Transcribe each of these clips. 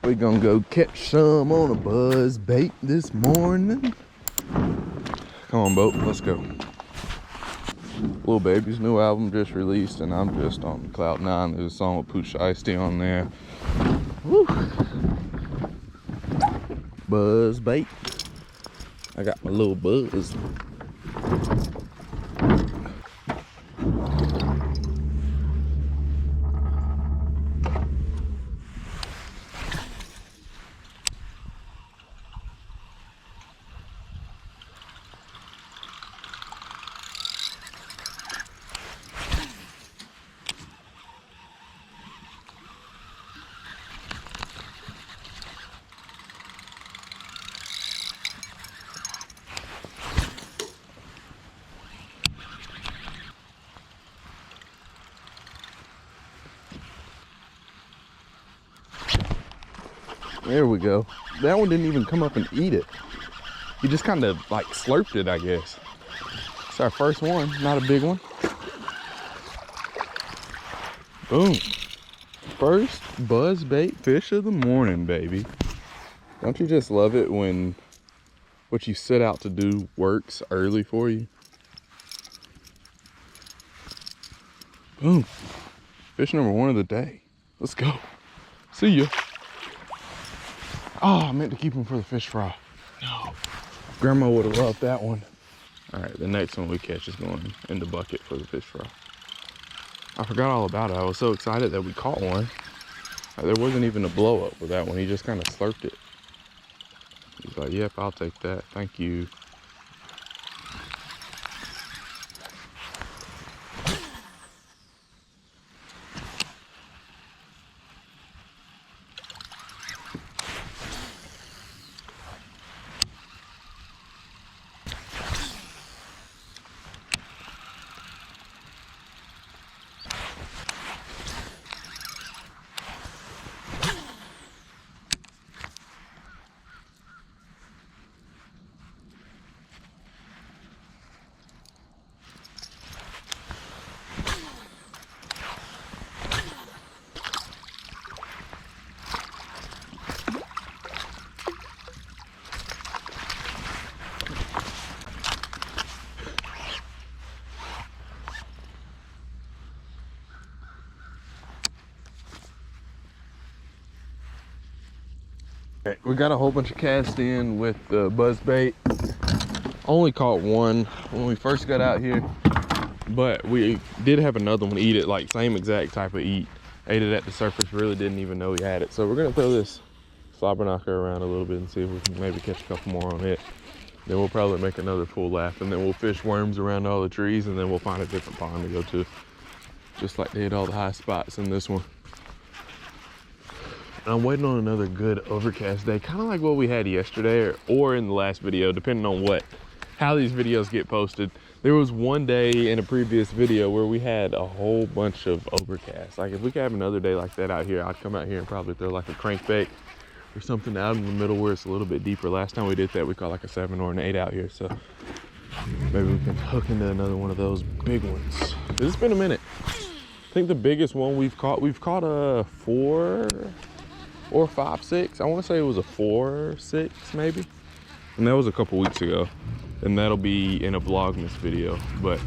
We gonna go catch some on a buzz bait this morning. Come on, boat, let's go. Lil Baby's new album just released, and I'm just on cloud nine. There's a song with Pooch Ice-T on there. Woo! Buzz bait. I got my little buzz. There we go. That one didn't even come up and eat it. He just kind of like slurped it, I guess. It's our first one, not a big one. Boom. First buzz bait fish of the morning, baby. Don't you just love it when what you set out to do works early for you? Boom. Fish number one of the day. Let's go. See ya. Oh, I meant to keep them for the fish fry. No. Grandma would have loved that one. All right, the next one we catch is going in the bucket for the fish fry. I forgot all about it. I was so excited that we caught one. There wasn't even a blow up with that one. He just kind of slurped it. He's like, yep, I'll take that. Thank you. Okay, we got a whole bunch of cast in with the buzz bait. Only caught one when we first got out here, but we did have another one eat it, like same exact type of eat. Ate it at the surface, really didn't even know we had it. So we're gonna throw this Slobberknocker around a little bit and see if we can maybe catch a couple more on it. Then we'll probably make another full laugh, and then we'll fish worms around all the trees, and then we'll find a different pond to go to, just like they hit all the high spots in this one. I'm waiting on another good overcast day, kind of like what we had yesterday or in the last video, depending on how these videos get posted. There was one day in a previous video where we had a whole bunch of overcast. Like if we could have another day like that out here, I'd come out here and probably throw like a crankbait or something out in the middle where it's a little bit deeper. Last time we did that, we caught like a 7 or an 8 out here. So maybe we can hook into another one of those big ones. It's been a minute. I think the biggest one we've caught a 4 or 5, 6. I want to say it was a 4, 6 maybe. And that was a couple weeks ago. And that'll be in a Vlogmas video. But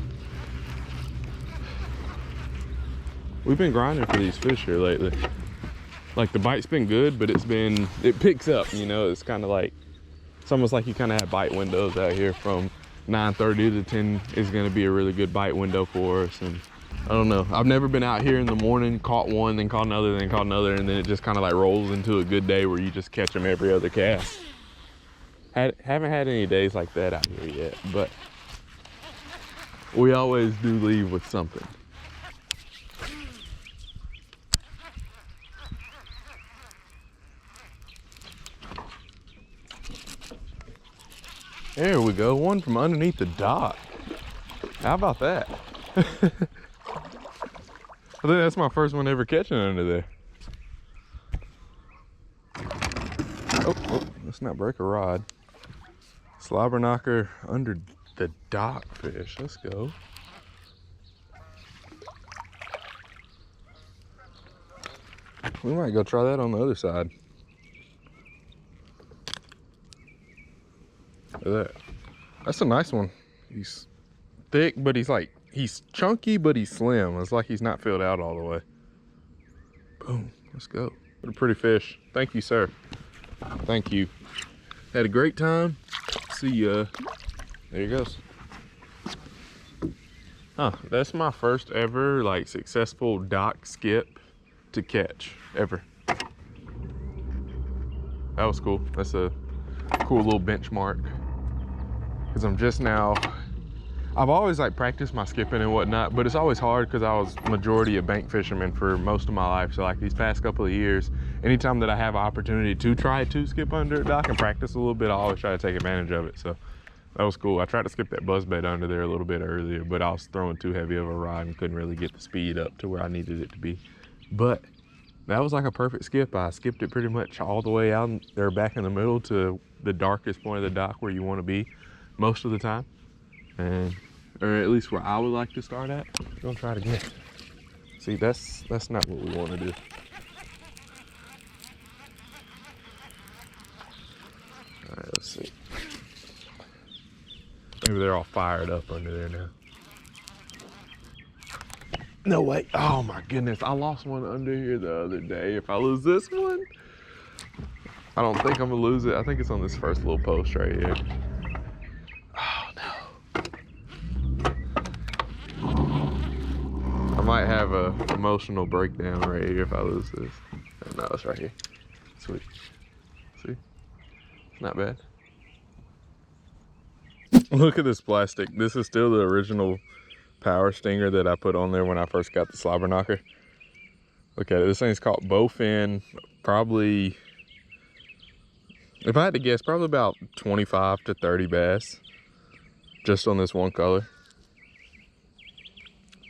we've been grinding for these fish here lately. Like the bite's been good, but it picks up, you know. It's kind of like, it's almost like you kind of have bite windows out here. From 9:30 to 10 is going to be a really good bite window for us. And I don't know, I've never been out here in the morning, caught one, then caught another, then caught another, and then it just kind of like rolls into a good day where you just catch them every other cast. Haven't had any days like that out here yet, but we always do leave with something. There we go, one from underneath the dock. How about that? I think that's my first one ever catching under there. Oh, let's not break a rod. Slobberknocker under the dock fish. Let's go. We might go try that on the other side. Look at that. That's a nice one. He's thick, but he's chunky, but he's slim. It's like he's not filled out all the way. Boom, let's go. What a pretty fish. Thank you, sir. Thank you. Had a great time. See ya. There he goes. Huh, that's my first ever like successful dock skip to catch ever. That was cool. That's a cool little benchmark. Cause I'm just now, I've always like practiced my skipping and whatnot, but it's always hard because I was majority a bank fisherman for most of my life. So like these past couple of years, anytime that I have an opportunity to try to skip under a dock and practice a little bit, I always try to take advantage of it. So that was cool. I tried to skip that buzzbait under there a little bit earlier, but I was throwing too heavy of a rod and couldn't really get the speed up to where I needed it to be. But that was like a perfect skip. I skipped it pretty much all the way out there back in the middle to the darkest point of the dock where you want to be most of the time. Or at least where I would like to start at. We're gonna try it again. See, that's not what we want to do. All right, let's see. Maybe they're all fired up under there now. No way. Oh my goodness. I lost one under here the other day. If I lose this one, I don't think I'm gonna lose it. I think it's on this first little post right here. Oh no. I might have a emotional breakdown right here if I lose this. No, it's right here. Sweet. See? It's not bad. Look at this plastic. This is still the original power stinger that I put on there when I first got the Slobberknocker. Look at it. This thing's called bowfin. Probably, if I had to guess, probably about 25 to 30 bass just on this one color.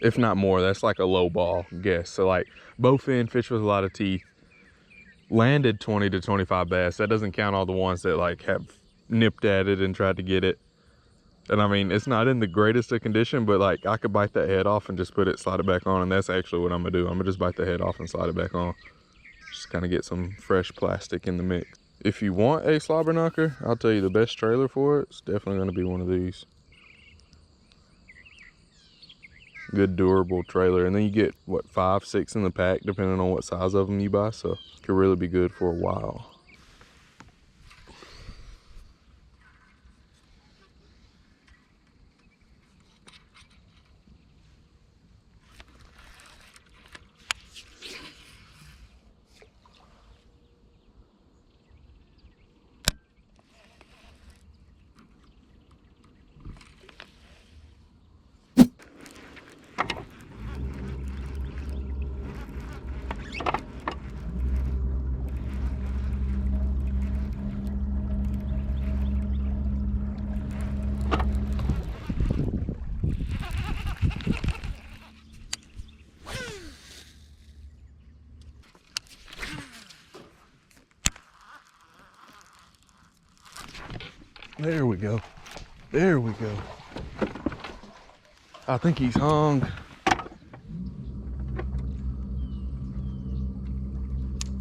If not more. That's like a low ball guess. So like bowfin, fish with a lot of teeth, landed 20 to 25 bass. That doesn't count all the ones that like have nipped at it and tried to get it. And I mean, it's not in the greatest of condition, but like I could bite that head off and just slide it back on. And that's actually what I'm gonna do. I'm gonna just bite the head off and slide it back on. Just kind of get some fresh plastic in the mix. If you want a Slobberknocker, I'll tell you the best trailer for it's definitely gonna be one of these. Good durable trailer. And then you get what, 5, 6 in the pack, depending on what size of them you buy. So it could really be good for a while. There we go. There we go. I think he's hung.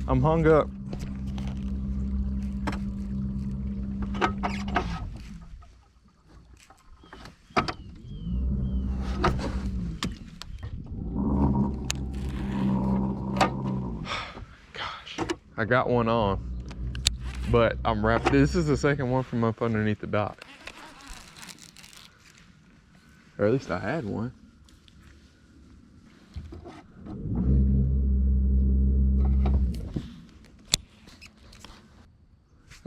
I'm hung up. Gosh, I got one on. But I'm wrapped. This is the second one from up underneath the dock. Or at least I had one.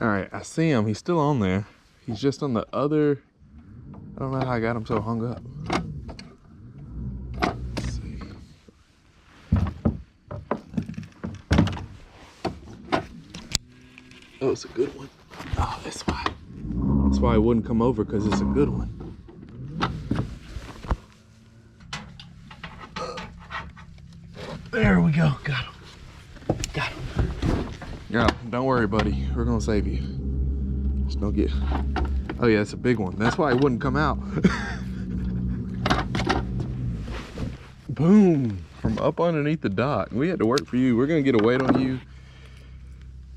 All right, I see him. He's still on there. He's just on the other. I don't know how I got him so hung up. Let's see. Oh, it's a good one. Oh, that's why. That's why it wouldn't come over, because it's a good one. There we go. Got him. Got him. Yeah, don't worry, buddy. We're gonna save you. Just don't get. Oh yeah, it's a big one. That's why it wouldn't come out. Boom! From up underneath the dock. We had to work for you. We're gonna get a weight on you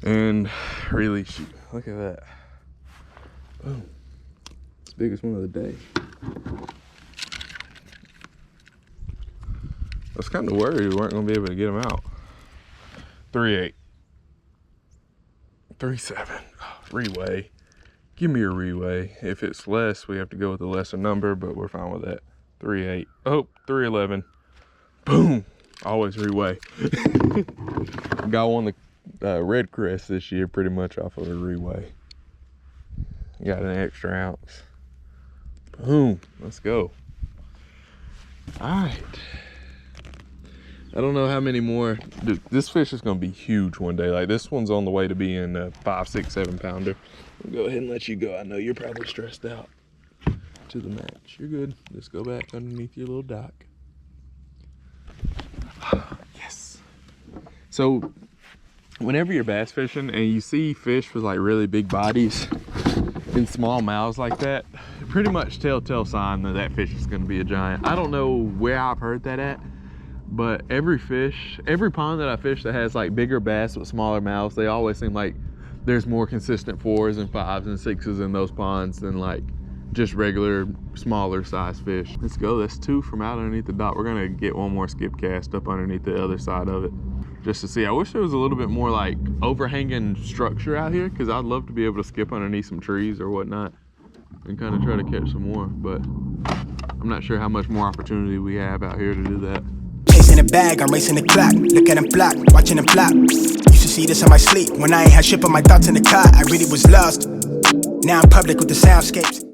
and release you. Look at that. Boom. Biggest one of the day. I was kind of worried we weren't going to be able to get them out. 3.8. 3.7. Oh, reweigh. Give me a reweigh. If it's less, we have to go with a lesser number, but we're fine with that. 3.8. Oh, 3.11. Boom. Always reweigh. Got one the red crest this year pretty much off of a reweigh. Got an extra ounce. Boom. Let's go. All right. I don't know how many more. Dude, this fish is going to be huge one day. Like, this one's on the way to being a 5, 6, 7 pounder. I'll go ahead and let you go. I know you're probably stressed out to the match. You're good. Just go back underneath your little dock. Yes. So whenever you're bass fishing and you see fish with like really big bodies and small mouths like that, pretty much telltale sign that that fish is going to be a giant. I don't know where I've heard that at, but every pond that I fish that has like bigger bass with smaller mouths, they always seem like there's more consistent 4s and 5s and 6s in those ponds than like just regular smaller size fish. Let's go. That's 2 from out underneath the dock. We're gonna get one more skip cast up underneath the other side of it just to see. I wish there was a little bit more like overhanging structure out here, because I'd love to be able to skip underneath some trees or whatnot and kind of try to catch some more, but I'm not sure how much more opportunity we have out here to do that. Chasing a bag, I'm racing the clock. Look at them flock, watching them flop. Used to see this in my sleep when I ain't had shit but my thoughts in the car. I really was lost. Now I'm public with the soundscapes.